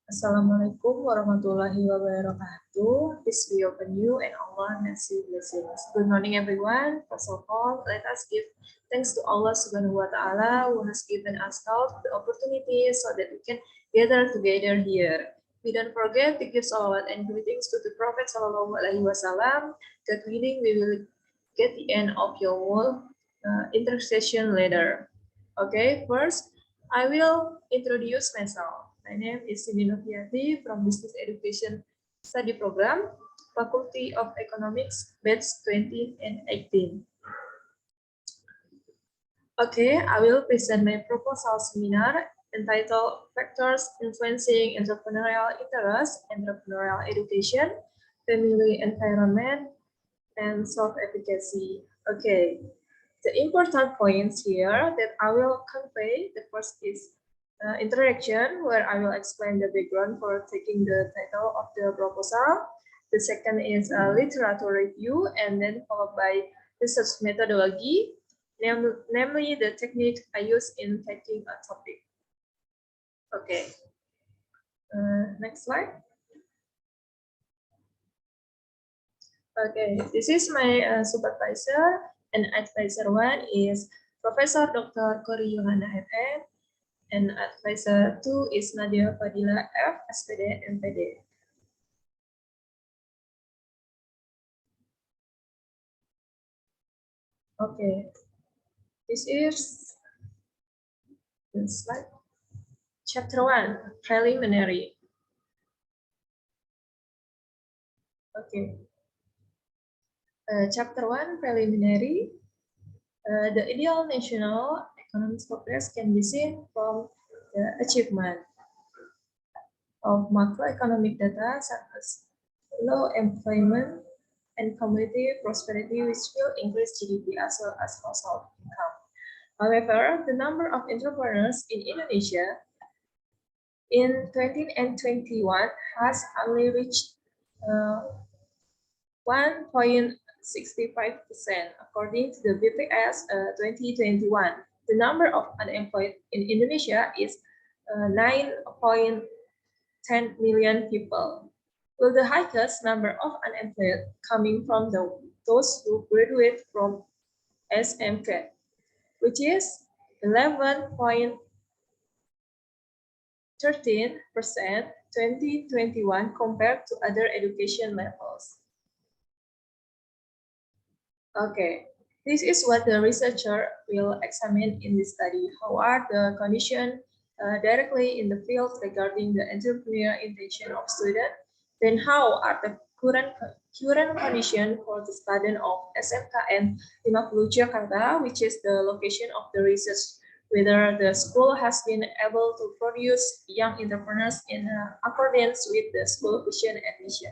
Assalamualaikum warahmatullahi wabarakatuh. Peace be upon you and Allah nasi blessings. Good morning, everyone. First of all, let us give thanks to Allah Subhanahu wa Ta'ala who has given us health, the opportunity so that we can gather together here. We don't forget to give salawat and greetings to the Prophet Sallallahu Alaihi Wasallam. God willing, we will get the end of your whole intercession later. Okay, first, I will introduce myself. My name is Sindi Noviyati from Business Education Study Program, Faculty of Economics, batch 2018. Okay, I will present my proposal seminar entitled Factors Influencing Entrepreneurial Interest, Entrepreneurial Education, Family Environment, and Self-Efficacy. Okay, the important points here that I will convey, the first is introduction, where I will explain the background for taking the title of the proposal. The second is a literature review, and then followed by research methodology, namely the technique I use in taking a topic. Okay, next slide. Okay, this is my supervisor, and advisor one is Professor Dr. Kori Yohana FM, and advisor 2 is Nadia Fadila F, SPD, MPD. Okay, this is the slide. Chapter 1, Preliminary. Okay. Chapter 1, Preliminary. The ideal national economic progress can be seen from the achievement of macroeconomic data such as low employment and community prosperity, which will increase GDP as well as household income. However, the number of entrepreneurs in Indonesia in 2021 has only reached 1.65%, according to the BPS 2021. The number of unemployed in Indonesia is 9.10 million people, with the highest number of unemployed coming from those who graduate from SMK, which is 11.13% 2021 compared to other education levels. Okay, this is what the researcher will examine in this study. How are the conditions directly in the field regarding the entrepreneurial intention of students? Then how are the current condition for the student of SMKN 50 Jakarta, which is the location of the research, whether the school has been able to produce young entrepreneurs in accordance with the school vision and mission.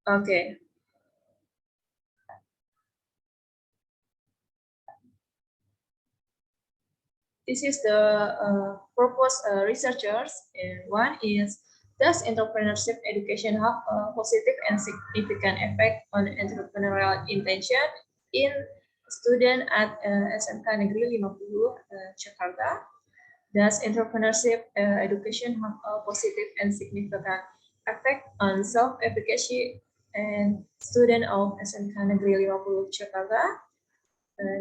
Okay. This is the proposed researchers, and one is, does entrepreneurship education have a positive and significant effect on entrepreneurial intention in student at SMK Negeri 50 Jakarta? Does entrepreneurship education have a positive and significant effect on self-efficacy and student of SMK Negeri 50 Jakarta?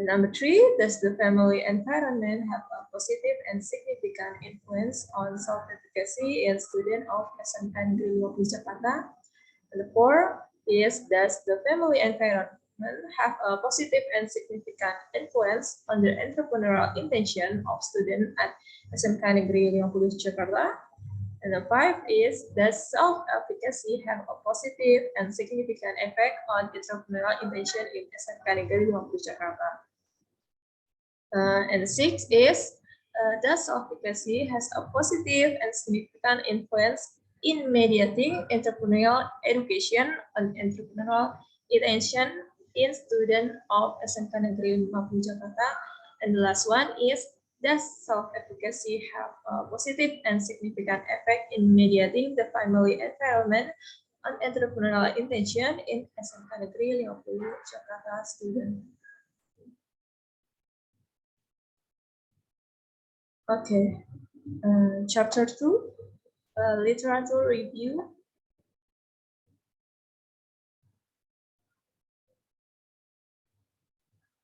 Number 3, does the family environment have a positive and significant influence on self-efficacy in students of SMK Negeri 50 Jakarta? And 4 is, does the family environment have a positive and significant influence on the entrepreneurial intention of students at SMK Negeri 50 Jakarta? And the 5 is, does self-efficacy have a positive and significant effect on entrepreneurial intention in SMK Negeri 50 Jakarta? And the 6 is, does self-efficacy has a positive and significant influence in mediating entrepreneurial education on entrepreneurial intention in students of SMK Negeri 50 Jakarta? And the last one is, does self-efficacy have a positive and significant effect in mediating the family environment on entrepreneurial intention in SMK Negeri 50 Jakarta student? Okay. Chapter 2, literature review.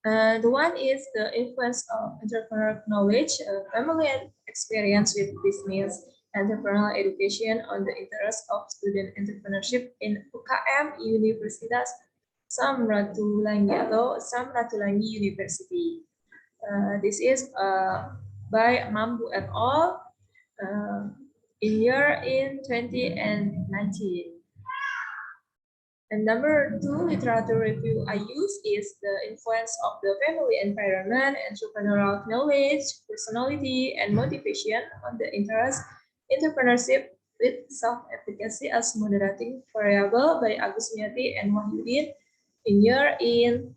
The one is the influence of entrepreneurial knowledge, family and experience with business, entrepreneurial education on the interest of student entrepreneurship in UKM Universitas Samratulangi atau Samratulangi University. This is by Mambu et al. In 2019. And number 2 literature review I use is the influence of the family environment, entrepreneurial knowledge, personality, and motivation on the interest, entrepreneurship with self-efficacy as moderating variable by Agus Miati and Wahyudin in 2018.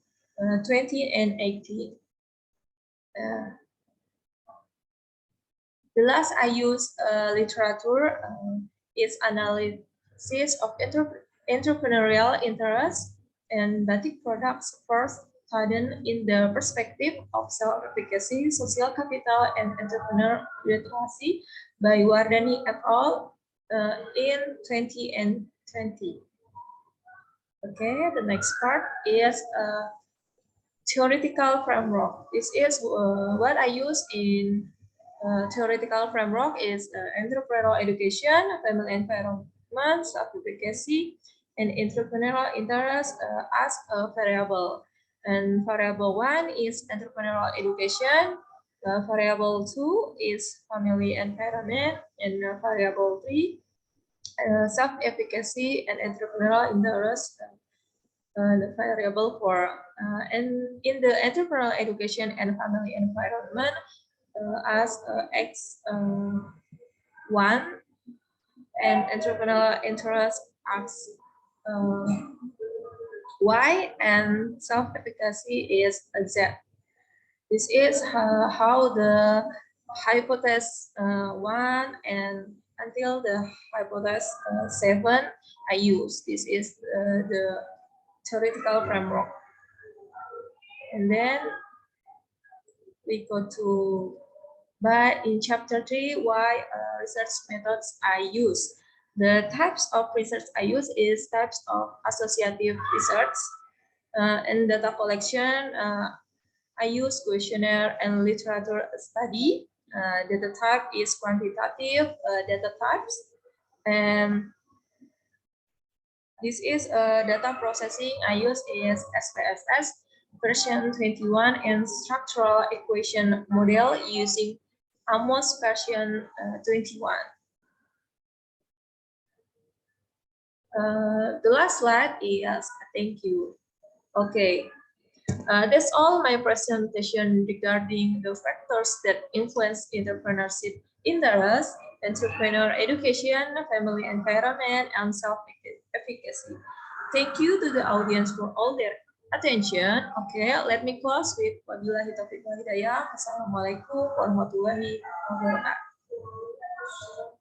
The last I use literature is analysis of entrepreneurial interest and batik products first studied in the perspective of self-efficacy, social capital, and entrepreneur literacy by Wardani et al. In 2020. Okay, the next part is theoretical framework. This is what I use in theoretical framework is entrepreneurial education, family environment, self-efficacy, and entrepreneurial interest as a variable. And variable 1 is entrepreneurial education, variable 2 is family environment, and variable 3 self-efficacy and entrepreneurial interest. The variable 4 and in the entrepreneurial education and family environment as X1 and entrepreneurial interest as Y and self-efficacy is Z. This is how the hypothesis 1 and until the hypothesis 7 I use. This is the theoretical framework. And then we go to, but in chapter 3, why research methods I use. The types of research I use is types of associative research. In data collection, I use questionnaire and literature study. Data type is quantitative data types. And this is data processing I use is SPSS version 21 and structural equation model using Amos version 21. The last slide is thank you. Okay, that's all my presentation regarding the factors that influence entrepreneurship interest, entrepreneur education, family environment, and self-efficacy. Thank you to the audience for all their attention. Okay, let me close with wabillahi taufiq wal hidayah. Assalamualaikum warahmatullahi wabarakatuh.